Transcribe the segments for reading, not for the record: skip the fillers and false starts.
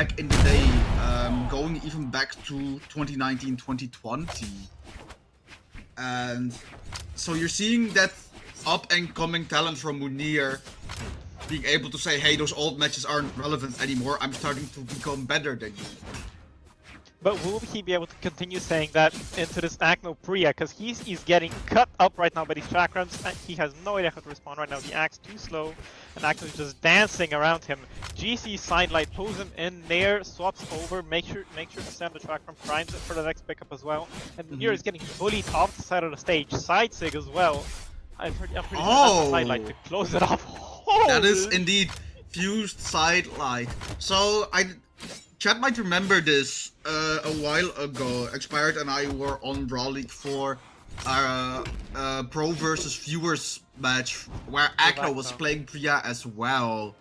back in the day, going even back to 2019, 2020. And so you're seeing that up and coming talent from Mounir being able to say, hey, those old matches aren't relevant anymore, I'm starting to become better than you. But will he be able to continue saying that into this acno Priya? Because he's getting cut up right now by these chakrams. He has no idea how to respond right now. The axe too slow, and acno is just dancing around him. GC sidelight pulls him in there, swaps over, make sure to send the chakram, primes it for the next pickup as well. And Mounir is getting bullied off the side of the stage. Side sig as well. I'm pretty sure that's the sidelight to close it off. That is indeed fused sidelight. So Chat might remember this a while ago. Expired and I were on Brawl League for a pro versus viewers match where Acno was playing Priya as well.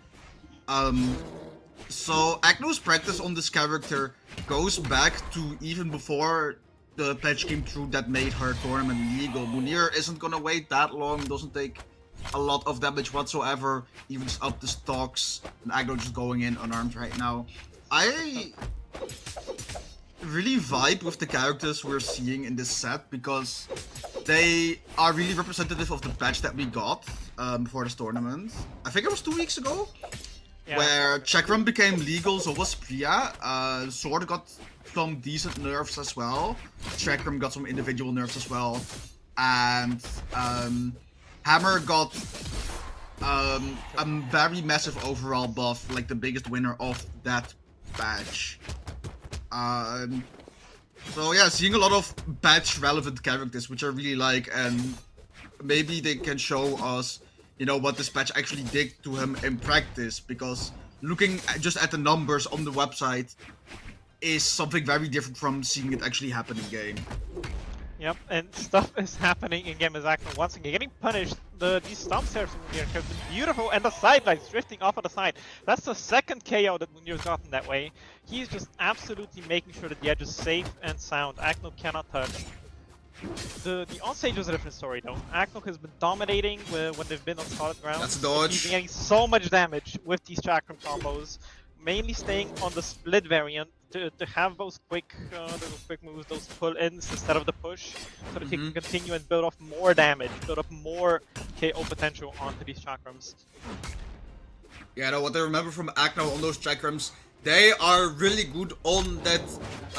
So Acno's practice on this character goes back to even before the patch came through that made her tournament legal. Mounir isn't gonna wait that long, doesn't take a lot of damage whatsoever, even just up the stocks, and Acno just going in unarmed right now. I really vibe with the characters we're seeing in this set because they are really representative of the patch that we got before this tournament. I think it was 2 weeks ago, where Chakram became legal, so was Priya. Sword got some decent nerfs as well. Chakram got some individual nerfs as well. And Hammer got a very massive overall buff, like the biggest winner of that patch. So yeah, seeing a lot of patch relevant characters, which I really like, and maybe they can show us, you know, what this patch actually did to him in practice, because looking just at the numbers on the website is something very different from seeing it actually happen in game. Yep, and stuff is happening in game as Acno once again getting punished. These stomp stairs from Mounir have been beautiful, and the sidelights drifting off of the side. That's the second KO that Mounir's gotten that way. He's just absolutely making sure that the edge is safe and sound. Acno cannot touch. The onstage was a different story though. Acno has been dominating when they've been on solid ground. That's a dodge. He's been getting so much damage with these chakram combos. Mainly staying on the split variant to have those quick moves, those pull-ins instead of the push, so that he can continue and build up more damage, build up more KO potential onto these chakrams. Yeah, no, what I remember from Acno on those chakrams, they are really good on that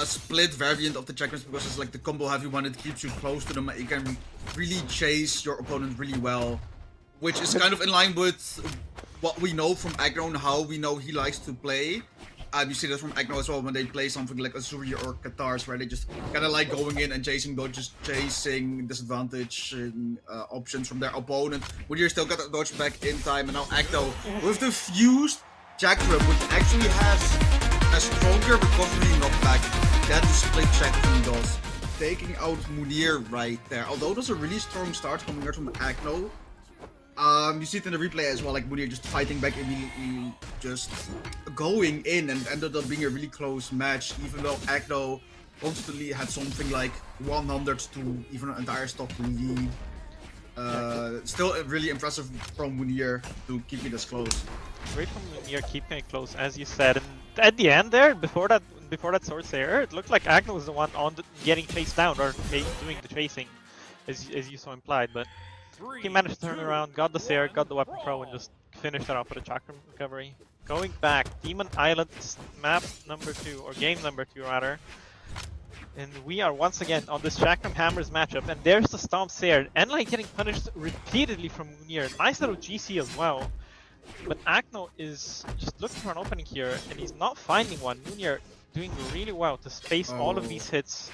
split variant of the chakrams because it's like the combo heavy one, it keeps you close to them and you can really chase your opponent really well, which is kind of in line with what we know from Acno and how we know he likes to play. You see that from Acno as well when they play something like Azuri or Katars, where they just kind of like going in and chasing dodges, chasing disadvantage options from their opponent. Mounir still got that dodge back in time, and now Acno with the fused Chakram, which actually has a stronger recovery knockback than the split Chakram does, taking out Mounir right there. Although there's a really strong start coming out from Acno. You see it in the replay as well, like Mounir just fighting back immediately, just going in, and ended up being a really close match, even though Acno constantly had something like 100 to even an entire stock lead. Still really impressive from Mounir to keep it this close. Great from Mounir keeping it close, as you said. And at the end there, before that sword there, it looked like Acno was the one getting chased down, or doing the chasing, as you saw implied, but he managed to turn around, got the Sair, got the weapon throw, and just finished it off with a chakram recovery. Going back, Demon Island map number 2, or game number 2 rather. And we are once again on this Chakram Hammers matchup, and there's the Stomp Sair. Enlight getting punished repeatedly from Mounir. Nice little GC as well. But Acno is just looking for an opening here, and he's not finding one. Mounir doing really well to space all of these hits.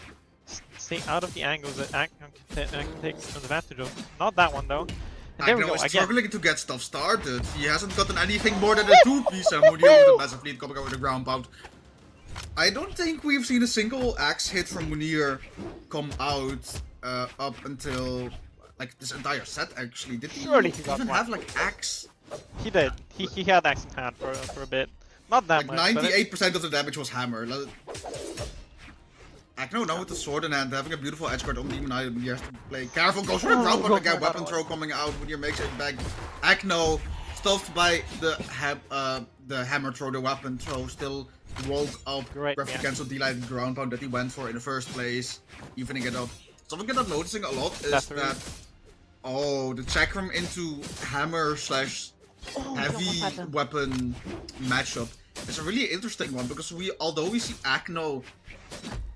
Stay out of the angles that Acno can take advantage of. Not that one though. And there we go is again. Struggling to get stuff started. He hasn't gotten anything more than a 2-piece, and Mounir with a massive lead coming over the ground pound. I don't think we've seen a single axe hit from Mounir come out up until like this entire set actually. Did he even have like axe? He did. He had axe in hand for a bit. Not that like much. 98% of the damage was hammer. Acno now with the sword in hand, having a beautiful edge guard on Demon Island. He has to play careful, goes for the ground, but again, weapon throw coming out. Mounir makes it back. Acno stopped by the hammer throw, the weapon throw, still rolled up, Great, gravity yeah. cancel, D-light, ground pound that he went for in the first place, evening it up. Something that I'm noticing a lot is that, oh, the chakram into hammer slash heavy weapon matchup is a really interesting one, because although we see Acno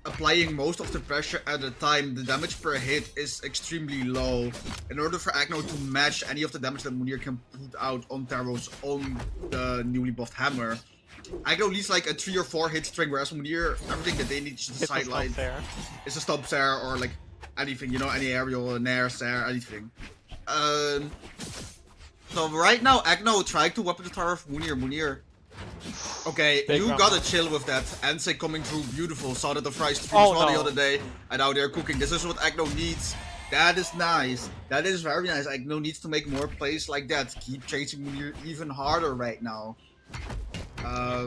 applying most of the pressure at a time, the damage per hit is extremely low. In order for Acno to match any of the damage that Mounir can put out on Taros on the newly buffed hammer, Acno needs like a 3 or 4 hit string, whereas Mounir, everything that they need is just a sideline. It's a stop Sair or like anything, you know, any aerial, nair, Sair, anything. So right now, Acno tried to weapon the tower of Mounir. Okay, Big you drama. gotta chill with that. Ansei coming through, beautiful. Saw that the fries stream as well the other day, and now they're cooking. This is what Acno needs. That is nice. That is very nice. Acno needs to make more plays like that. Keep chasing Mounir even harder right now.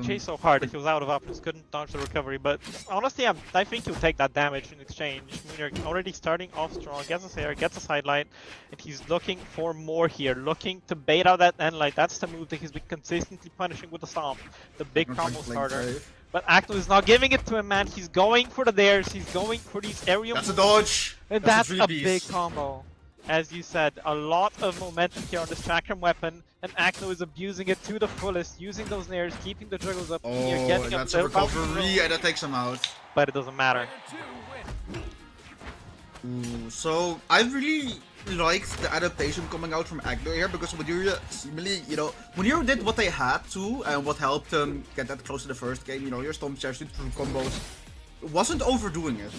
Chase so hard that he was out of options, couldn't dodge the recovery, but honestly, I think he'll take that damage in exchange. Mounir already starting off strong, gets a Sair, gets a sidelight, and he's looking for more here, looking to bait out that end light. That's the move that he's been consistently punishing with the stomp. The big combo starter. But Acno is not giving it to him, man. He's going for the dares, he's going for these aerial moves. That's a dodge! And that's a big combo. As you said, a lot of momentum here on this chakram weapon, and Acno is abusing it to the fullest, using those nairs, keeping the juggles up. Oh, getting that's up a recovery, and that takes him out. But it doesn't matter. Ooh, so I really liked the adaptation coming out from Acno here, because Mounir seemingly, you know, Mounir did what they had to, and what helped them get that close to the first game. You know, your stomp shares, through combos, wasn't overdoing it.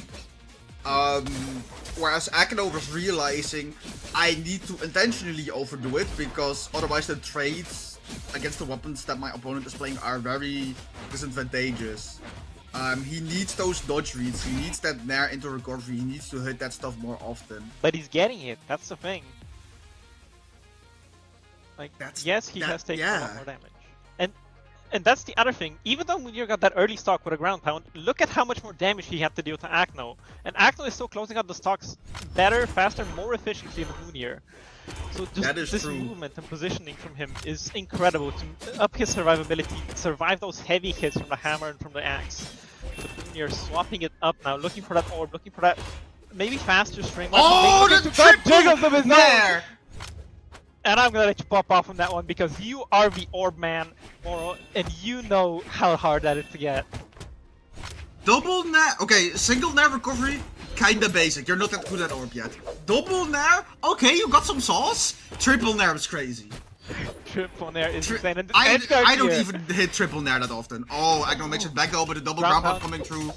Whereas Acno was realizing, I need to intentionally overdo it, because otherwise the trades against the weapons that my opponent is playing are very disadvantageous. He needs those dodge reads, he needs that nair into recovery, he needs to hit that stuff more often. But he's getting it, that's the thing. Like, yes, he has taken a lot more damage. And that's the other thing, even though Mounir got that early stock with a ground pound, look at how much more damage he had to deal to Acno. And Acno is still closing out the stocks better, faster, more efficiently than Mounir. So just this movement and positioning from him is incredible to up his survivability, survive those heavy hits from the hammer and from the axe. But Mounir swapping it up now, looking for that orb, looking for that maybe faster string. Oh, the triple nair! And I'm gonna let you pop off on that one, because you are the orb man, Moro, and you know how hard that is to get. Double nair, okay, single nair recovery, kinda basic, you're not that good at orb yet. Double nair, okay, you got some sauce. Triple nair is crazy. Triple nair is insane. And I don't even hit triple nair that often. Oh, Acno makes it back though, but the double ground pound coming through.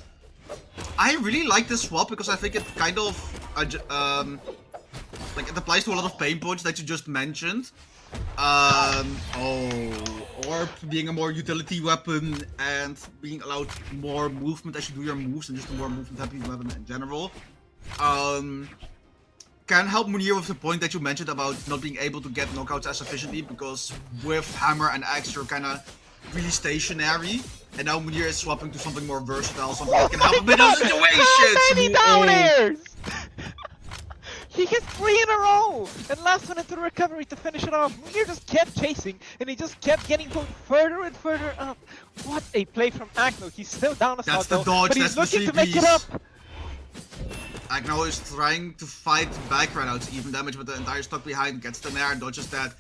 I really like this swap, because I think it kind of, like, it applies to a lot of pain points that you just mentioned. Orb being a more utility weapon and being allowed more movement as you do your moves, and just a more movement happy weapon in general. Can help Mounir with the point that you mentioned about not being able to get knockouts as efficiently, because with hammer and axe you're kinda really stationary. And now Mounir is swapping to something more versatile, something that can help a bit of situations! So many down airs! He hit 3 in a row! And last one into the recovery to finish it off. Mounir just kept chasing, and he just kept getting pulled further and further up. What a play from Acno. He's still down a That's the dodge, but he's that's looking the to make it up. Acno is trying to fight back right now to even damage with the entire stock behind, gets the nair, dodges that.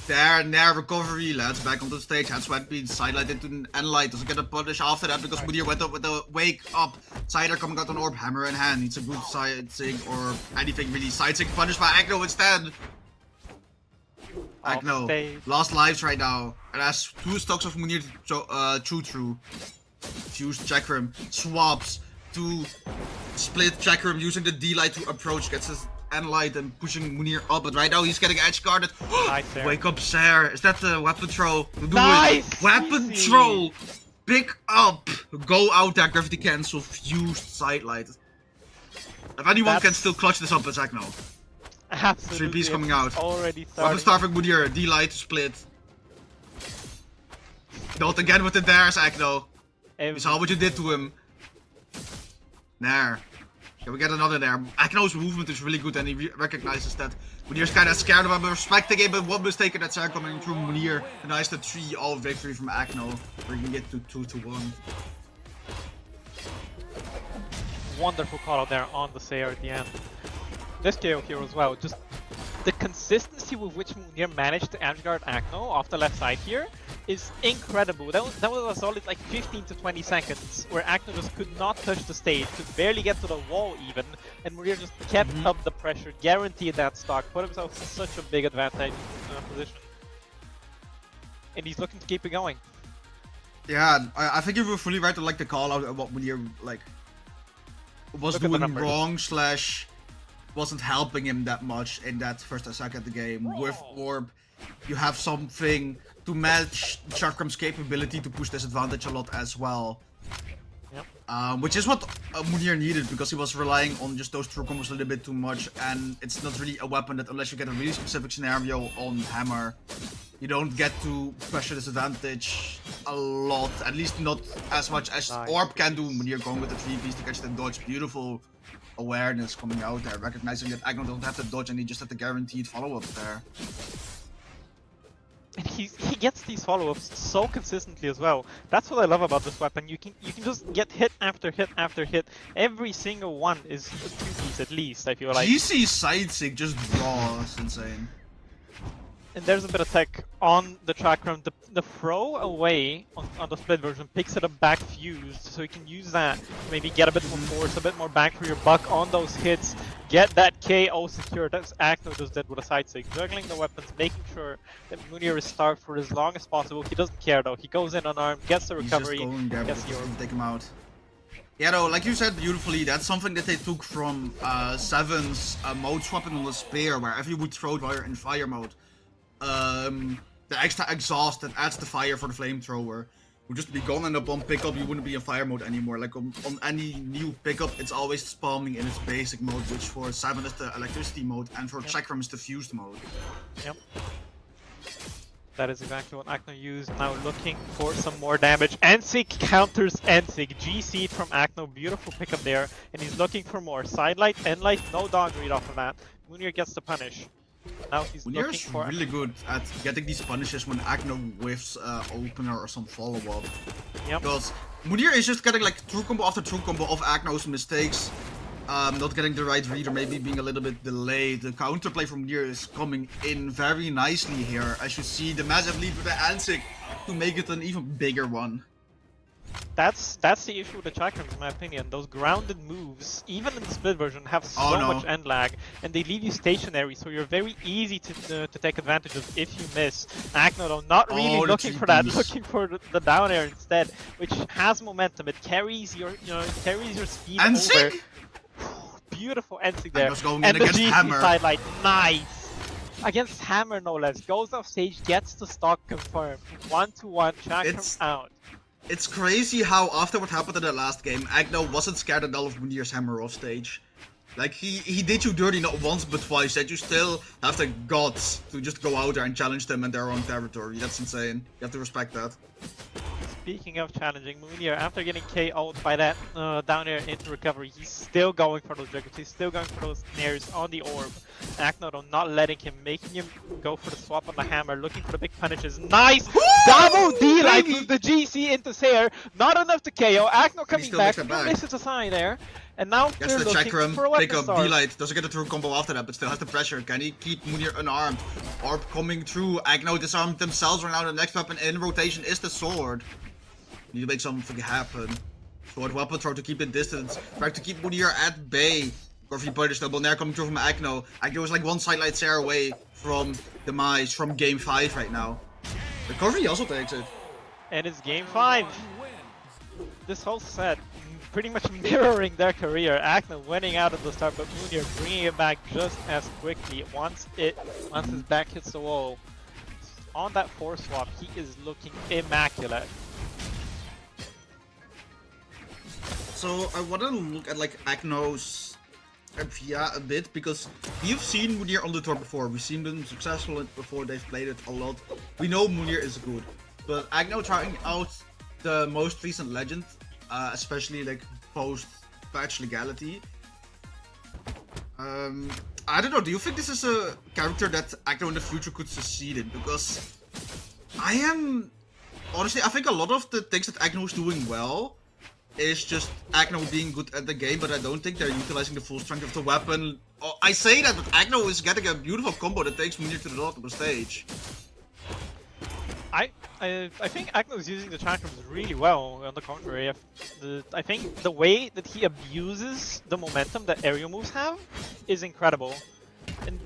There, nair recovery, let's back onto the stage, has sweatbeat, sidelight into an endlight, doesn't get a punish after that because Mounir went up with the wake up. Sider coming out on orb, hammer in hand, needs a good side sig or anything really. Side sig punished by Acno instead. Acno, lost lives right now, and has 2 stocks of Mounir to chew through. Fuse chakram, swaps to split chakram using the D-light to approach, gets his N-light and pushing Mounir up, but right now he's getting edge guarded. Nice, wake up, Sair. Is that the weapon throw? Nice! Weapon throw! Pick up! Go out there, gravity cancel, fused sidelight. If anyone can still clutch this up, it's Acno. Absolutely. 3 piece coming out. Already Weapon starving Mounir, D-light to split. Not again with the dares, Acno. You saw what you did to him. Nair. Yeah, we get another there. Acno's movement is really good and he recognizes that Mounir's kind of scared of him, respecting it, but one mistake in that Sarah coming through Mounir. A nice 3-0 victory from Acno, where you can get to 2-1. Wonderful call out there on the Sayer at the end. This KO here as well, just the consistency with which Mounir managed to edgeguard Acno off the left side here is incredible. That was a solid like 15 to 20 seconds where Acno just could not touch the stage, could barely get to the wall even, and Mounir just kept up the pressure, guaranteed that stock, put himself in such a big advantage position. And he's looking to keep it going. Yeah, I think you were fully right to like the call out of what Mounir like was doing wrong / wasn't helping him that much in that first and second game. With Orb, you have something to match Chakram's capability to push this advantage a lot as well. Yep. Which is what Mounir needed, because he was relying on just those true combos a little bit too much, and it's not really a weapon that, unless you get a really specific scenario on Hammer, you don't get to pressure this advantage a lot, at least not as much as Orb can do. Mounir going with the 3-piece to catch the dodge, beautiful awareness coming out there, recognizing that Acno don't have to dodge and he just had the guaranteed follow-up there. And he gets these follow-ups so consistently as well. That's what I love about this weapon. You can just get hit after hit after hit. Every single one is a 2-piece at least, I feel like. GC side sig just draws, insane. And there's a bit of tech on the Chakram. The throw away on the split version picks it up back fused, so you can use that to maybe get a bit more force, a bit more bang for your buck on those hits, get that KO secured. That's Acno just did with a side sig, juggling the weapons, making sure that Mounir is starved for as long as possible. He doesn't care though. He goes in unarmed, gets the recovery, gets the orb. Take him out. Yeah, though, like you said beautifully, that's something that they took from Seven's mode swapping on the spear, where if you would throw it while you're in fire mode, the extra exhaust that adds the fire for the flamethrower would just be gone, and upon pickup you wouldn't be in fire mode anymore. Like on any new pickup, it's always spawning in its basic mode, which for 7 is the electricity mode, and for Chakram is the fused mode. Yep. That is exactly what Acno used. Now looking for some more damage. Ensig counters Ensig. GC from Acno. Beautiful pickup there. And he's looking for more. Sidelight, Endlight, no dog read off of that. Mounir gets the punish. Now he's looking for... really good at getting these punishes when Acno whiffs opener or some follow-up. Yep. Because Mounir is just getting like true combo after true combo of Acno's mistakes. Not getting the right read or maybe being a little bit delayed. The counterplay from Mounir is coming in very nicely here. As you see, the massive lead with the Ansig to make it an even bigger one. That's the issue with the Chakrams, in my opinion. Those grounded moves, even in the split version, have so much end lag, and they leave you stationary, so you're very easy to take advantage of if you miss. Acno though, not really looking for that, looking for the down air instead, which has momentum. It carries your, carries your speed over. Beautiful Ensig there, and the GC sidelight, nice! Against Hammer no less, goes off stage, gets the stock confirmed. 1-1, Chakram out. It's crazy how after what happened in the last game, Acno wasn't scared at all of Mounir's Hammer off stage. Like he did you dirty not once but twice, that you still have the guts to just go out there and challenge them in their own territory. That's insane. You have to respect that. Speaking of challenging, Mounir, after getting KO'd by that down air into recovery, he's still going for those juggles, he's still going for those snares on the orb. Acno though not letting him, making him go for the swap on the hammer, looking for the big punishes. Nice! Double D-Light with the GC into Sayer, not enough to KO. Acno coming back, misses a sign there. And now they're looking for a weapon pick up D-Light, doesn't get a true combo after that, but still has the pressure. Can he keep Mounir unarmed? Orb coming through, Acno disarmed themselves right now. The next weapon in rotation is the sword. Need to make something happen. Sword weapon throw to keep the distance. Try to keep Mounir at bay. Corby punish double nair coming through from Acno. Acno is like one sidelight Sayer away from demise from game 5 right now. The Corby also takes it. And it's game 5. This whole set pretty much mirroring their career. Acno winning out at the start, but Mounir bringing it back just as quickly once his back hits the wall. On that 4 swap, he is looking immaculate. So I want to look at like Acno's Via a bit, because we've seen Mounir on the tour before. We've seen them successful before, they've played it a lot. We know Mounir is good, but Acno trying out the most recent legend, especially like post patch legality, I don't know, do you think this is a character that acno in the future could succeed in? Because honestly, I think a lot of the things that acno is doing well is just acno being good at the game, but I don't think they're utilizing the full strength of the weapon. Oh, I say that, but acno is getting a beautiful combo that takes Mounir to the top of the stage. I think Acno is using the chakrams really well. On the contrary, I think the way that he abuses the momentum that aerial moves have is incredible, and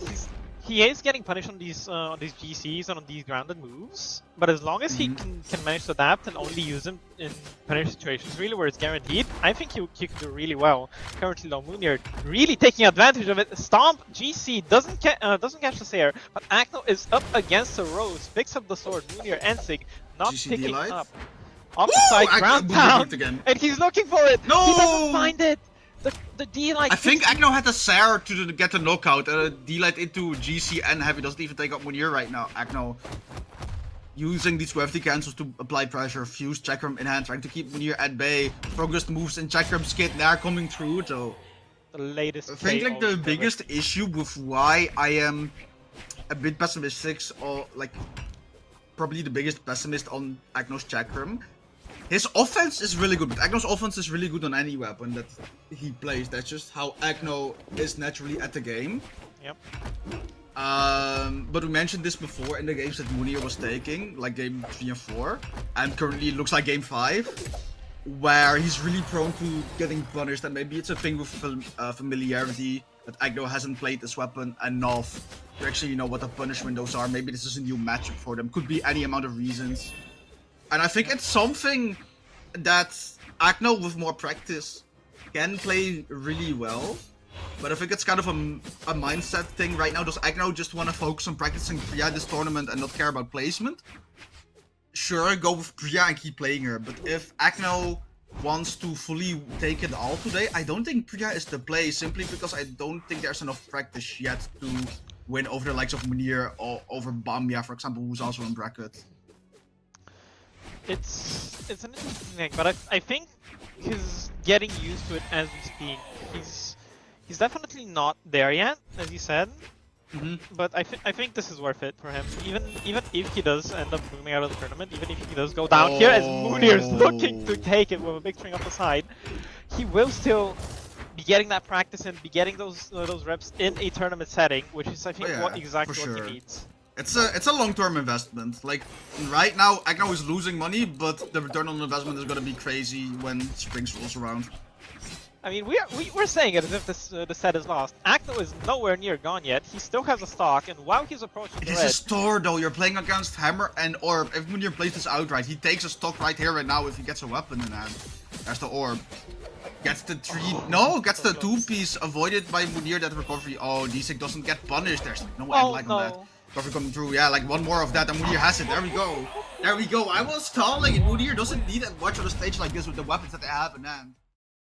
he is getting punished on these GCs and on these grounded moves. But as long as he can manage to adapt and only use them in punish situations, really where it's guaranteed, I think he can do really well. Currently, though, Mounir really taking advantage of it. Stomp GC doesn't catch the Sayer, but Acno is up against the Rose, picks up the sword. Mounir and Sig not GC picking D-Light? up. Opposite ground pound, again. and he's looking for it. No! He doesn't find it. The D-Light. I think Acno had a Sayer to get the knockout. D-Light into GC and Heavy doesn't even take out Mounir right now. Acno using these gravity cancels to apply pressure. Fuse Chakram in hand, trying to keep Mounir at bay. Progressed moves and Chakram skid there coming through. So the latest. I think like the biggest issue with why I am a bit pessimistic, or like probably the biggest pessimist on Acno's Chakram. His offense is really good, but Acno's offense is really good on any weapon that he plays. That's just how Acno is naturally at the game. Yep. But we mentioned this before in the games that Mounir was taking, like game 3 and 4, and currently it looks like game 5, where he's really prone to getting punished, and maybe it's a thing with familiarity, that Acno hasn't played this weapon enough to actually know what the punish windows are. Maybe this is a new matchup for them, could be any amount of reasons. And I think it's something that Acno with more practice can play really well. But I think it's kind of a mindset thing right now. Does Acno just want to focus on practicing Priya this tournament and not care about placement? Sure, go with Priya and keep playing her. But if Acno wants to fully take it all today, I don't think Priya is the play. Simply because I don't think there's enough practice yet to win over the likes of Mounir or over Bamia, for example, who's also in bracket. It's an interesting thing, but I think he's getting used to it as we speak. He's definitely not there yet, as you said. But I think this is worth it for him. Even if he does end up moving out of the tournament, even if he does go down here, as Mounir is looking to take it with a big string off the side, he will still be getting that practice and be getting those reps in a tournament setting, which is I think exactly what he needs. It's a long-term investment. Like right now, Acno is losing money, but the return on investment is gonna be crazy when Springs rolls around. I mean, we're saying it as if the set is lost. Acno is nowhere near gone yet. He still has a stock, and while he's approaching the red... It is a store though. You're playing against Hammer and Orb. If Mounir plays this outright, he takes a stock right here right now if he gets a weapon in hand. There's the Orb. Gets the 3... No, gets the 2-piece avoided by Mounir, that recovery. Oh, D6 doesn't get punished. There's no end like on that. Recovery coming through. Yeah, like one more of that and Mounir has it. There we go. There we go. I was stalling and Mounir doesn't need that much on a stage like this with the weapons that they have in hand.